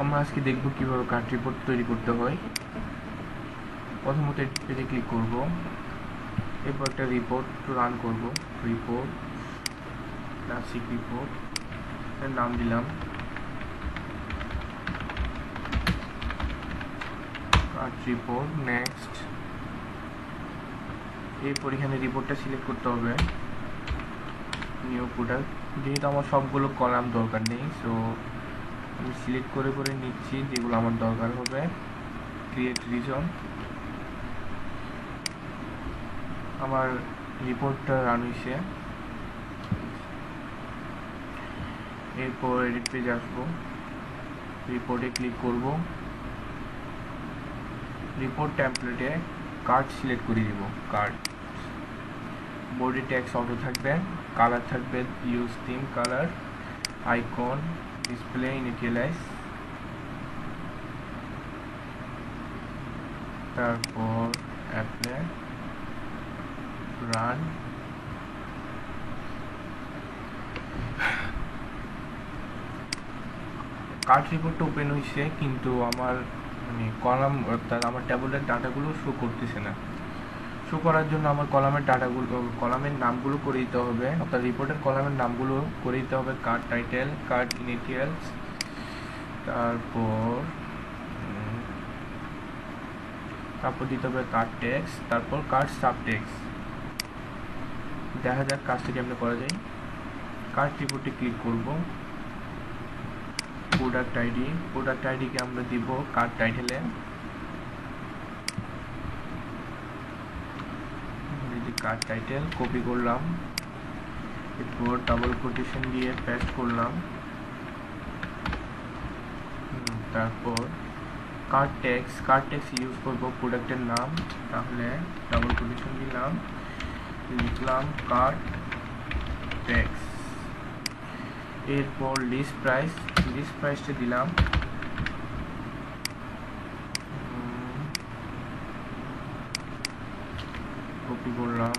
আমরা আজকে দেখব কিভাবে কার্ড রিপোর্ট তৈরি করতে হয়। প্রথমত পেজে ক্লিক করব, এরপর একটা রিপোর্ট রান করব। রিপোর্ট ক্লাসিক রিপোর্ট এর নাম দিলাম কার্ড রিপোর্ট। নেক্সট, এরপর এখানে রিপোর্টটা সিলেক্ট করতে হবে, নিউ প্রোডাক্ট। যেহেতু আমার সবগুলো কলাম দরকার নেই, সো আমি সিলেক্ট করে করে নিচ্ছি যেগুলো আমার দরকার হবে। ক্রিয়েট রিজন, আমার রিপোর্টটা রান হয়েছে। এরপর এডিট পেজ আসবো, রিপোর্টে ক্লিক করব, রিপোর্ট টেমপ্লেটে কার্ড সিলেক্ট করে দিব। কার্ড বডি টেক্সট অটো থাকবে, কালার থাকবে use theme colour, icon, display, initialise, তারপর অ্যাপ্লাই, রান। কার্ড রিপোর্টটা ওপেন হয়েছে, কিন্তু আমার কলাম অর্থাৎ আমার ট্যাবলের ডাটাগুলো শো করতেছে না। শো করার জন্য আমার কলামের নামগুলো করে দিতে হবে, অর্থাৎ রিপোর্টের কলামের নামগুলো করে দিতে হবে। কার্ড টাইটেল, কার্ড ইনিশিয়ালস, তারপর দিতে হবে কার্ড টেক্সট, তারপর কার্ড সাবটেক্সট। দেখা যাক কাজটা কেমনে করা যায়। কার্ড রিপোর্টে ক্লিক করব, প্রোডাক্ট আইডিকে আমরা দিব কার্ড টাইটেলে। কার্ড টাইটেল কপি করলাম, এরপর ডাবল কোটেশন দিয়ে পেস্ট করলাম। তারপর কার্ড টেক্সট ইউজ করব প্রোডাক্টের নাম, তাহলে ডাবল কোটেশন দিলাম, লিখলাম কার্ড টেক্সট। এরপর লিস্ট প্রাইসটা দিলাম, কপি করলাম,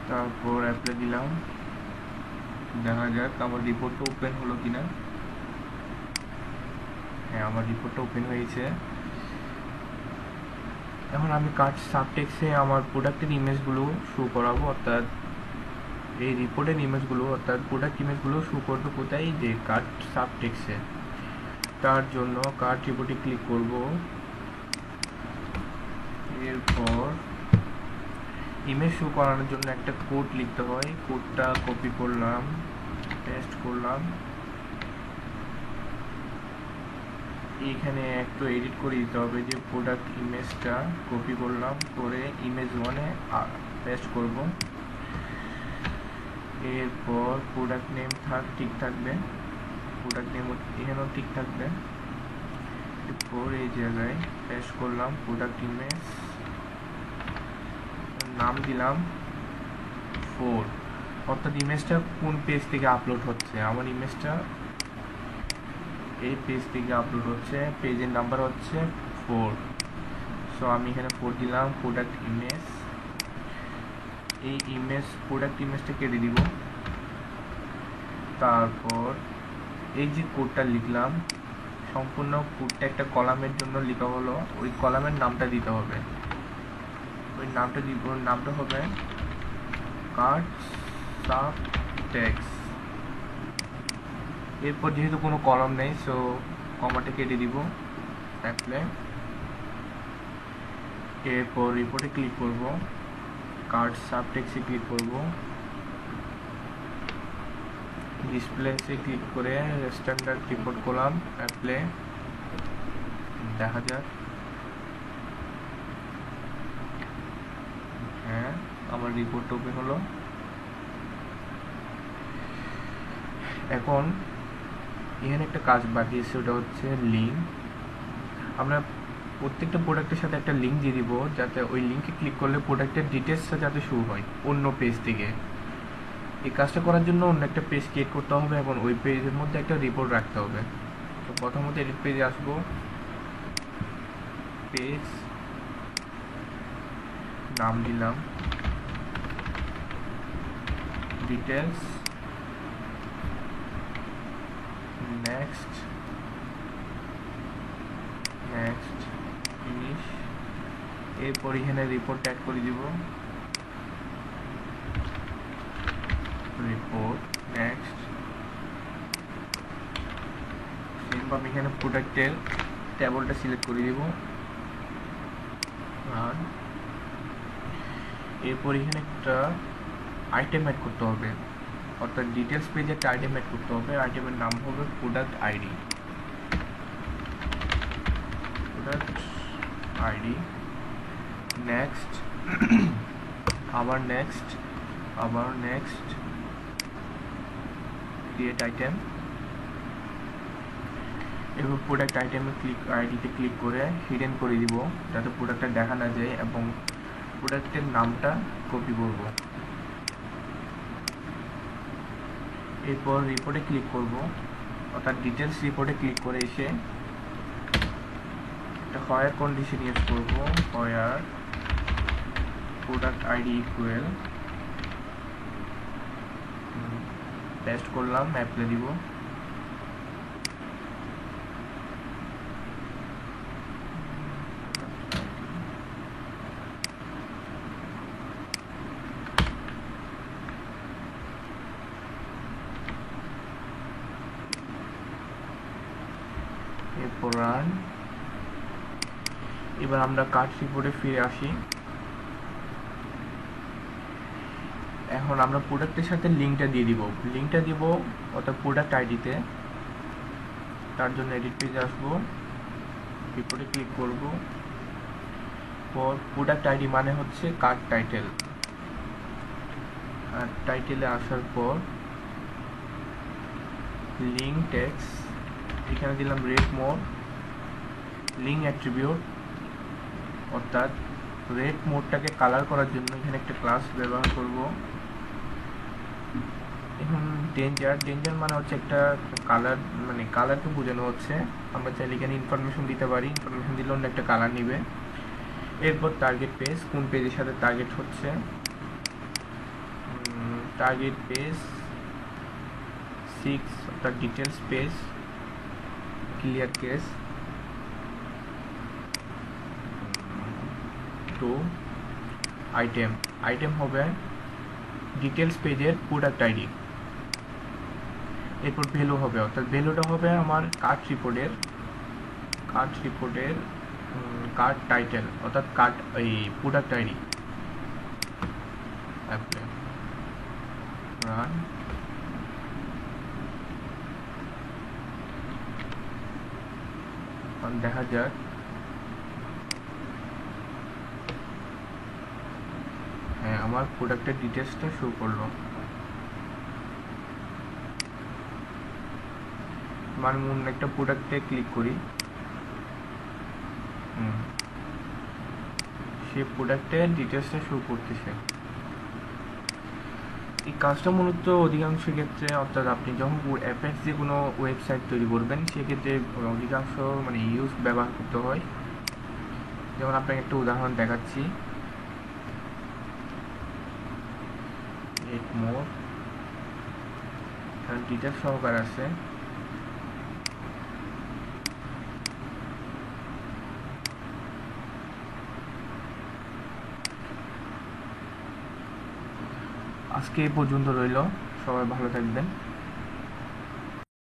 তারপর অ্যাপ্লাই দিলাম। দেখা যাক আমার রিপোর্টটা ওপেন হলো কিনা। হ্যাঁ, আমার রিপোর্টটা ওপেন হয়েছে। এখন আমি কার্ড সাবটেক্সে আমার প্রোডাক্টের ইমেজগুলো শো করাবো, অর্থাৎ এই রিপোর্টের ইমেজগুলো অর্থাৎ প্রোডাক্ট ইমেজগুলো শো করবে কোথায়, যে কার্ড সাবটেক্সে। তার জন্য কার্ড রিপোর্টে ক্লিক করব, এরপর ইমেজ শো করানোর জন্য একটা কোড লিখতে হয়। কোডটা কপি করলাম, পেস্ট করলাম, এইখানে একটু এডিট করে দিতে হবে। যে প্রোডাক্ট ইমেজটা কপি করলাম, করে ইমেজ 1-এ পেস্ট করব। এরপর প্রোডাক্ট নেম ঠিক থাকবে, প্রোডাক্ট নেম এখানেও ঠিক থাকবে। এরপর এই জায়গায় পেস্ট করলাম প্রোডাক্ট ইমেজ, নাম দিলাম 4, অর্থাৎ ইমেজটা কোন পেজ থেকে আপলোড হচ্ছে। আমার ইমেজটা এই পেজ থেকে আপলোড হচ্ছে, পেজের নাম্বার হচ্ছে 4, সো আমি এখানে 4 দিলাম। প্রোডাক্ট ইমেজ, এই প্রোডাক্ট ইমেজটা কেটে দিব। তারপর এই যে কোডটা লিখলাম, সম্পূর্ণ কোডটা একটা কলামের জন্য লেখা হলো, ওই কলামের নামটা দিতে হবে। ওই নামটা হবে কার্ড সাবটেক্সট। এরপর যেহেতু কোনো কলাম নেই, সো কমাটা কেটে দিব, অ্যাপ্লাই। এরপর রিপোর্টে ক্লিক করব, কার্ড সাবটেক্সে ক্লিক করব, ডিসপ্লেতে ক্লিক করে স্ট্যান্ডার্ড রিপোর্ট করলাম, অ্যাপ্লাই। দেখা যাক। হ্যাঁ, আমার রিপোর্ট ওপেন হলো। এখন এখানে একটা কাজ বাকি আছে, ওটা হচ্ছে লিঙ্ক। আমরা প্রত্যেকটা প্রোডাক্টের সাথে একটা লিঙ্ক দিয়ে দিব, যাতে ওই লিঙ্কে ক্লিক করলে প্রোডাক্টের ডিটেলসটা যাতে শো হয় অন্য পেজ থেকে। এই কাজটা করার জন্য অন্য একটা পেজ ক্রিয়েট করতে হবে এবং ওই পেজের মধ্যে একটা রিপোর্ট রাখতে হবে। তো প্রথমত এডিট পেজে আসবো, পেজ নাম দিলাম ডিটেলস, নেক্সট ফিনিশ। এরপর এখানে রিপোর্ট অ্যাড করে দিব, রিপোর্ট নেক্সট। সেমভাবে এখানে প্রোডাক্টের টেবলটা সিলেক্ট করে দিব, আর এরপর এখানে একটা আইটেম অ্যাড করতে হবে, অর্থাৎ ডিটেলস পেজে একটা আইটেম অ্যাড করতে হবে। আইটেমের নাম হবে প্রোডাক্ট আইডি, নেক্সট, আবার নেক্সট ক্রিয়েট আইটেম। এবার প্রোডাক্ট আইটেমে আইডিতে ক্লিক করে হিডেন করে দিব, যাতে প্রোডাক্টটা দেখা না যায়, এবং প্রোডাক্টের নামটা কপি করব। এরপর রিপোর্টে ক্লিক করব, অর্থাৎ ডিটেলস রিপোর্টে ক্লিক করে এসে একটা হোয়ার কন্ডিশন ইউজ করব, হোয়ার প্রোডাক্ট আইডি ইকুয়াল, পেস্ট করলাম, অ্যাপ্লাই দিব। এরপর রান। এবার আমরা কার্ট রিপোর্টে ফিরে আসি। এখন আমরা প্রোডাক্টের সাথে লিঙ্কটা দিয়ে দিব, অর্থাৎ প্রোডাক্ট আইডিতে। তার জন্য এডিট পেজে আসবো, রিপোর্টে ক্লিক করব, পর প্রোডাক্ট আইডি মানে হচ্ছে কার্ট টাইটেল, আর টাইটেলে আসার পর লিঙ্ক টেক্সট, এখানে দিলাম রেড মোড, লিঙ্ক অ্যাট্রিবিউট, অর্থাৎ রেড মোডটাকে কালার করার জন্য এখানে একটা ক্লাস ব্যবহার করব। এখন ডেঞ্জার মানে হচ্ছে একটা কালার, মানে কালারকে বোঝানো হচ্ছে। আমরা চাইলে এখানে ইনফরমেশন দিতে পারি, ইনফরমেশন দিলে অন্য একটা কালার নিবে। এরপর টার্গেট পেজ, কোন পেজের সাথে টার্গেট হচ্ছে, টার্গেট পেজ 6, অর্থাৎ details page, clear case 2, item হবে ডিটেলস পেজের প্রোডাক্ট আইডি। এরপর ভ্যালু হবে, অর্থাৎ ভ্যালুটা হবে আমার কার্ট রিপোর্টের কার্ট টাইটেল, অর্থাৎ কার্ট এই প্রোডাক্ট আইডি। Apply, run. দেখা যাক, হ্যাঁ আমার প্রোডাক্টের ডিটেলসটা শো করলো। মানে অন্য একটা প্রোডাক্টে ক্লিক করি, সে প্রোডাক্টের ডিটেলসটা শো করতেছে। এই কাজটা মূলত অধিকাংশ ক্ষেত্রে, অর্থাৎ আপনি যখন অ্যাপেক্স যে কোনো ওয়েবসাইট তৈরি করবেন সেক্ষেত্রে অধিকাংশ মানে ইউজ ব্যবহার করতে হয়। যেমন আপনাকে একটা উদাহরণ দেখাচ্ছি, মোর ডিটেলস সহকারে আছে। আজকে এই পর্যন্ত রইল, সবাই ভালো থাকবেন।